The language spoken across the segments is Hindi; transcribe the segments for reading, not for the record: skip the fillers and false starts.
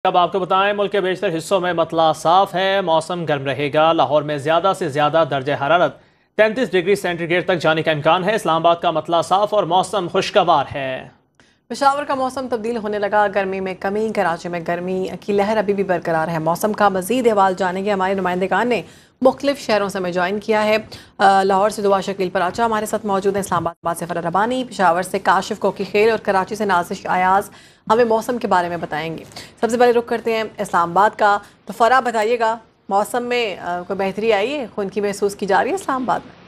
अब आपको बताएं, मुल्क के बेशतर हिस्सों में मतला साफ है, मौसम गर्म रहेगा। लाहौर में ज़्यादा से ज़्यादा दर्ज हरारत 33 डिग्री सेंटीग्रेड तक जाने का इम्कान है। इस्लामाबाद का मतला साफ और मौसम खुशगवार है। पेशावर का मौसम तब्दील होने लगा, गर्मी में कमी। कराची में गर्मी की लहर अभी भी बरकरार है। मौसम का मजीद अहवाल जानेंगे, हमारे नुमाइंदगान ने मुख्तलिफ शहरों से हमें ज्वाइन किया है। लाहौर से दुआ शकील पराचा हमारे साथ मौजूद हैं, इस्लामाबाद से फरह रबानी, पेशावर से काशिफ कोकी खेल और कराची से नाजिश अयाज हमें मौसम के बारे में बताएंगे। सबसे पहले रुख करते हैं इस्लामाबाद का। तो फरह बताइएगा, मौसम में कोई बेहतरी आई है, खुनकी महसूस की जा रही है इस्लामाबाद में?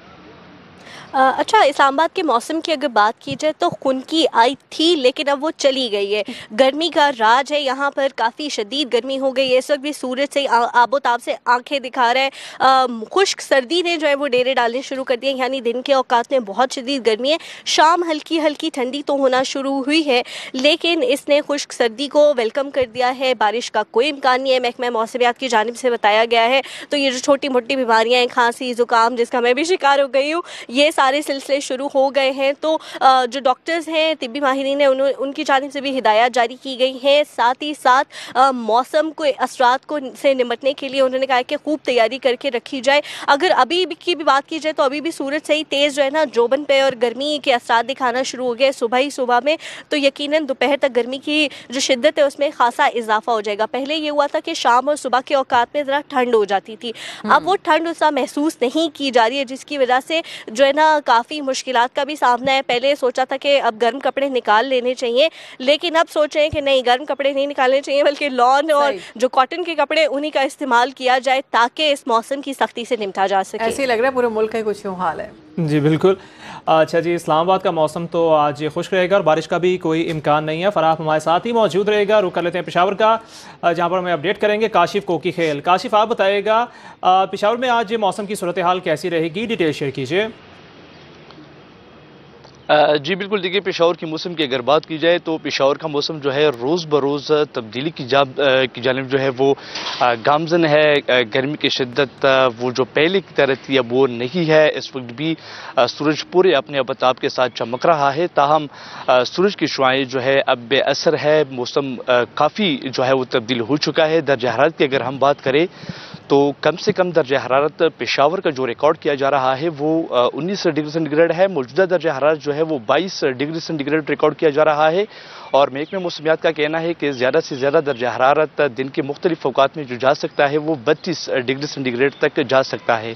अच्छा, इस्लामाबाद के मौसम की अगर बात की जाए तो खुनकी आई थी, लेकिन अब वो चली गई है। गर्मी का राज है यहाँ पर, काफ़ी शदीद गर्मी हो गई है। इस वक्त भी सूरज से आबोताब से आंखें दिखा रहा है। खुश्क सर्दी ने जो है वो डेरे डालने शुरू कर दिए, यानी दिन के औकात में बहुत शदीद गर्मी है। शाम हल्की हल्की ठंडी तो होना शुरू हुई है, लेकिन इसने खुश्क सर्दी को वेलकम कर दिया है। बारिश का कोई इम्कान नहीं है, महकमा मौसमियात की जानिब से बताया गया है। तो ये जो छोटी मोटी बीमारियाँ हैं, खांसी ज़ुकाम, जिसका मैं भी शिकार हो गई हूँ, ये सारे सिलसिले शुरू हो गए हैं। तो जो डॉक्टर्स हैं, तिब्बी माहिरीन हैं, उनकी जानिब से भी हिदायत जारी की गई है। साथ ही साथ मौसम के असरात को से निपटने के लिए उन्होंने कहा कि खूब तैयारी करके रखी जाए। अगर अभी की भी बात की जाए तो अभी भी सूरज सही तेज़ जो है ना जोबन पे और गर्मी के असरात दिखाना शुरू हो गए सुबह ही सुबह में। तो यकीनन दोपहर तक गर्मी की जो शिद्दत है उसमें खासा इजाफा हो जाएगा। पहले ये हुआ था कि शाम और सुबह के औकात में ज़रा ठंड हो जाती थी, अब वो ठंड उसका महसूस नहीं की जा रही है, जिसकी वजह से जो है ना काफ़ी मुश्किलात का भी सामना है। पहले सोचा था कि अब गर्म कपड़े निकाल लेने चाहिए, लेकिन अब सोच रहे हैं कि नहीं, गर्म कपड़े नहीं निकालने चाहिए, बल्कि लॉन और जो कॉटन के कपड़े उन्हीं का इस्तेमाल किया जाए, ताकि इस मौसम की सख्ती से निपटा जा सके। ऐसे ही लग रहा है पूरे मुल्क का कुछ यूँ हाल है। जी बिल्कुल। अच्छा जी, इस्लामाबाद का मौसम तो आज खुश्क रहेगा और बारिश का भी कोई इम्कान नहीं है। फराह हमारे साथ ही मौजूद रहेगा। रुक कर लेते हैं पेशावर का, जहाँ पर हमें अपडेट करेंगे काशिफ कोकी खेल। काशिफ, आप बताइएगा पेशावर में आज मौसम की सूरत हाल कैसी रहेगी, डिटेल शेयर कीजिए। जी बिल्कुल, देखिए पेशावर के मौसम की अगर बात की जाए तो पेशावर का मौसम जो है रोज़ बरोज़ तब्दीली की जानिब जो है वो गामजन है। गर्मी की शिद्दत वो जो पहले की तरह थी अब वो नहीं है। इस वक्त भी सूरज पूरे अपने आबताब के साथ चमक रहा है, ताहम सूरज की शुआएं जो है अब बेअसर है। मौसम काफ़ी जो है वो तब्दील हो चुका है। दर्ज हरारत की अगर हम बात करें तो कम से कम दर्ज हरारत पेशावर का जो रिकॉर्ड किया जा रहा है वो 19 डिग्री सेंटीग्रेड है। मौजूदा दर्ज हरारत जो है वो 22 डिग्री सेंटीग्रेड रिकॉर्ड किया जा रहा है। और महकमे मौसमियात का कहना है कि ज़्यादा से ज़्यादा दर्ज हरारत दिन के मुख्तलिफ अवकात में जो जा सकता है वो 32 डिग्री सेंटीग्रेड तक जा सकता है।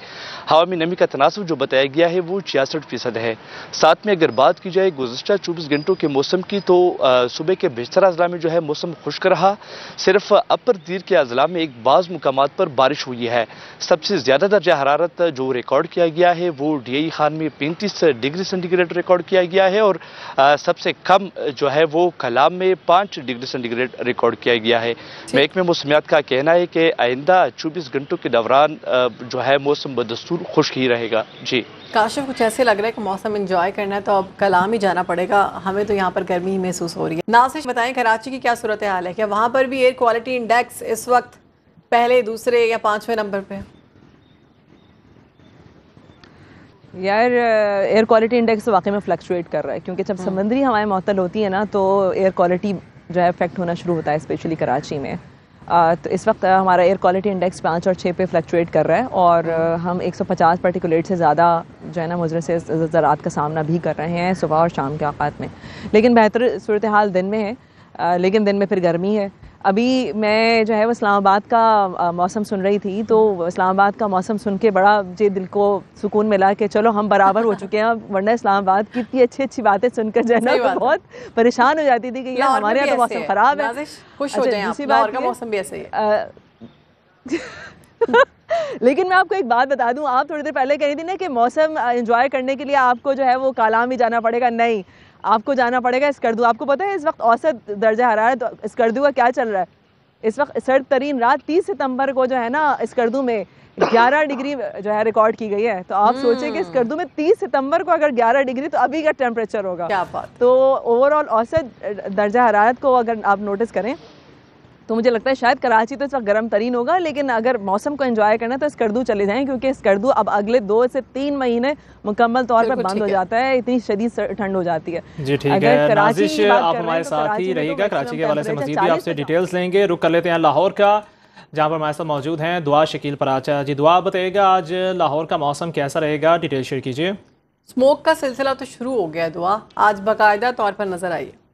हवा में नमी का तनासब जो बताया गया है वो 66% है। साथ में अगर बात की जाए गुज़श्ता 24 घंटों के मौसम की तो सुबह के बेशतर अजला में जो है मौसम खुश्क रहा। सिर्फ अपर दीर के अजला में एक बाज़ मुकामात पर बारिश हुई है। सबसे ज़्यादा दर्ज हरारत जो रिकॉर्ड किया गया है वो DI खान में 35 डिग्री सेंटीग्रेड रिकॉर्ड किया गया है और सबसे कम जो है वो कलाम में 5 डिग्री सेंटीग्रेड रिकॉर्ड किया गया है। महकमे मौसमियात का कहना है कि आइंदा 24 घंटों के दौरान जो है मौसम बदस्तूर खुश्क ही रहेगा। जी काशिफ, कुछ ऐसे लग रहा है कि मौसम एंजॉय करना है तो अब कलाम ही जाना पड़ेगा, हमें तो यहाँ पर गर्मी ही महसूस हो रही है। नासिश बताएं, कराची की क्या सूरत हाल है? क्या वहाँ पर भी एयर क्वालिटी इंडेक्स इस वक्त पहले, दूसरे या 5वें नंबर पे? यार, एयर क्वालिटी इंडेक्स वाकई में फ्लक्चुएट कर रहा है, क्योंकि जब समंदरी हवाएं मअतल होती है ना तो एयर क्वालिटी जो है इफेक्ट होना शुरू होता है, स्पेशली कराची में। तो इस वक्त हमारा एयर क्वालिटी इंडेक्स 5 और 6 पे फ्लक्चुएट कर रहा है और हम 150 पार्टिकुलेट से ज़्यादा जो है ना मुजरे से ज़रात का सामना भी कर रहे हैं सुबह और शाम के औकात में। लेकिन बेहतर सूरत हाल दिन में है, लेकिन दिन में फिर गर्मी है। अभी मैं जो है वो इस्लामाबाद का मौसम सुन रही थी, तो इस्लामाबाद का मौसम सुन के बड़ा मुझे दिल को सुकून मिला कि चलो हम बराबर हो चुके हैं। वरना इस्लामाबाद की इतनी अच्छी अच्छी बातें सुनकर जो है ना तो बहुत परेशान हो जाती थी कि यार हमारे यहाँ तो मौसम खराब है। खुश हो जाएं आप, लाहौर का मौसम भी ऐसे ही है। लेकिन मैं आपको एक बात बता दूं, आप थोड़ी देर पहले कही थी ना कि मौसम एंजॉय करने के लिए आपको जो है वो कालाम ही जाना पड़ेगा। नहीं, आपको जाना पड़ेगा स्कर्दू। आपको पता है इस वक्त औसत दर्जा हरारत स्कर्दू का क्या चल रहा है? इस वक्त सर्द तरीन रात 30 सितंबर को जो है ना स्कर्दू में 11 डिग्री जो है रिकॉर्ड की गई है। तो आप सोचें कि स्कर्दू में 30 सितंबर को अगर 11 डिग्री तो अभी का टेम्परेचर होगा। क्या बात। तो ओवरऑल औसत दर्जा हरारत को अगर आप नोटिस करें तो मुझे लगता है शायद कराची तो इस वक्त गर्म तरीन होगा, लेकिन अगर मौसम को एंजॉय करना है तो स्कर्दू चले जाएं, क्योंकि स्कर्दू अब अगले 2 से 3 महीने मुकम्मल तौर पर बंद हो जाता है, इतनी शदीद ठंड हो जाती है। जी ठीक है नाजिश, आप हमारे साथ ही रहिएगा, कराची के हवाले से मजीद भी आपसे डिटेल्स लेंगे। रुक कर लेते हैं लाहौर का, जहाँ पर हमारे साथ मौजूद हैं दुआ शकील पराचा। जी दुआ बताइएगा आज लाहौर का मौसम कैसा रहेगा, डिटेल शेयर कीजिए। स्मोक का सिलसिला तो शुरू हो गया है दुआ, आज बाकायदा तौर पर नजर आई है।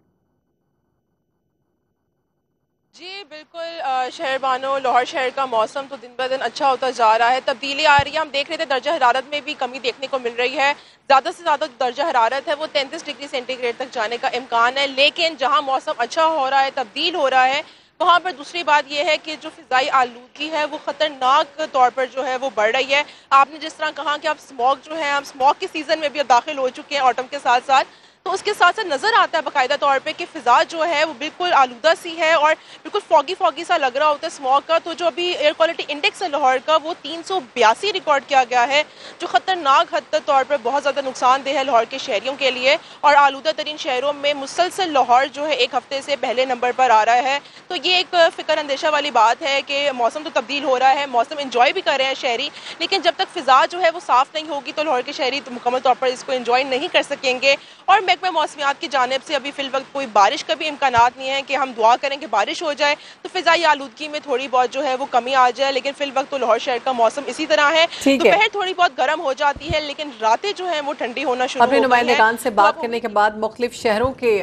जी बिल्कुल शहर बानो, लाहौर शहर का मौसम तो दिन ब दिन अच्छा होता जा रहा है, तब्दीली आ रही है। हम देख रहे थे दर्जा हरारत में भी कमी देखने को मिल रही है। ज़्यादा से ज़्यादा दर्जा हरारत है वो 33 डिग्री सेंटीग्रेड तक जाने का इम्कान है। लेकिन जहाँ मौसम अच्छा हो रहा है, तब्दील हो रहा है, वहाँ पर दूसरी बात यह है कि जो फ़िज़ाई आलूदगी है वो ख़तरनाक तौर पर जो है वो बढ़ रही है। आपने जिस तरह कहा कि अब स्मॉग जो है, हम स्मॉग के सीज़न में भी अब दाखिल हो चुके हैं ऑटम के साथ साथ, तो उसके साथ साथ नज़र आता है बाकायदा तौर पे कि फ़िज़ा जो है वो बिल्कुल आलूदा सी है और बिल्कुल फॉगी फॉगी सा लग रहा होता है स्मॉग का। तो जो अभी एयर क्वालिटी इंडेक्स है लाहौर का वो 382 रिकॉर्ड किया गया है, जो ख़तरनाक हद तौर पर बहुत ज़्यादा नुकसानदेह है लाहौर के शहरियों के लिए। और आलूदा तरीन शहरों में मुसलसल लाहौर जो है एक हफ्ते से पहले नंबर पर आ रहा है। तो ये एक फ़िक्र अंदेशा वाली बात है कि मौसम तो तब्दील हो रहा है, मौसम इंजॉय भी कर रहे हैं शहरी, लेकिन जब तक फ़िज़ा जो है वो साफ़ नहीं होगी तो लाहौर के शहरी तो मुकम्मल तौर पर इसको इंजॉय नहीं कर सकेंगे। और महकमा मौसमियात की जानिब से अभी फिल वक्त कोई बारिश का भी इम्कानात नहीं है कि हम दुआ करें कि बारिश हो जाए तो फ़िज़ाई आलूदगी में थोड़ी बहुत जो है वो कमी आ जाए। लेकिन फिल वक्त तो लाहौर शहर का मौसम इसी तरह है, दोपहर थोड़ी बहुत गर्म हो जाती है लेकिन रातें जो है वो ठंडी होना शुरू हो गई है। अपने नुमाइंदगान से बात करने के बाद मुख्तलिफ शहरों के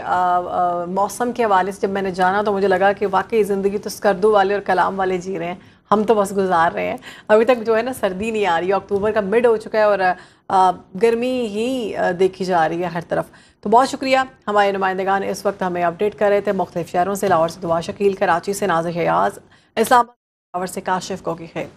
मौसम के हवाले से जब मैंने जाना तो मुझे लगा कि वाकई ज़िंदगी तो स्कर्दू वाले और कलाम वाले जी रहे हैं, हम तो बस गुजार रहे हैं। अभी तक जो है ना सर्दी नहीं आ रही है, अक्टूबर का मिड हो चुका है और गर्मी ही देखी जा रही है हर तरफ। तो बहुत शुक्रिया, हमारे नुमाइंदगान इस वक्त हमें अपडेट कर रहे थे मुख्तलिफ शहरों से। लाहौर से दुआ शकील, कराची से नाज़िर शयाज, इस्लामाबाद से काशिफ कोकी खैर।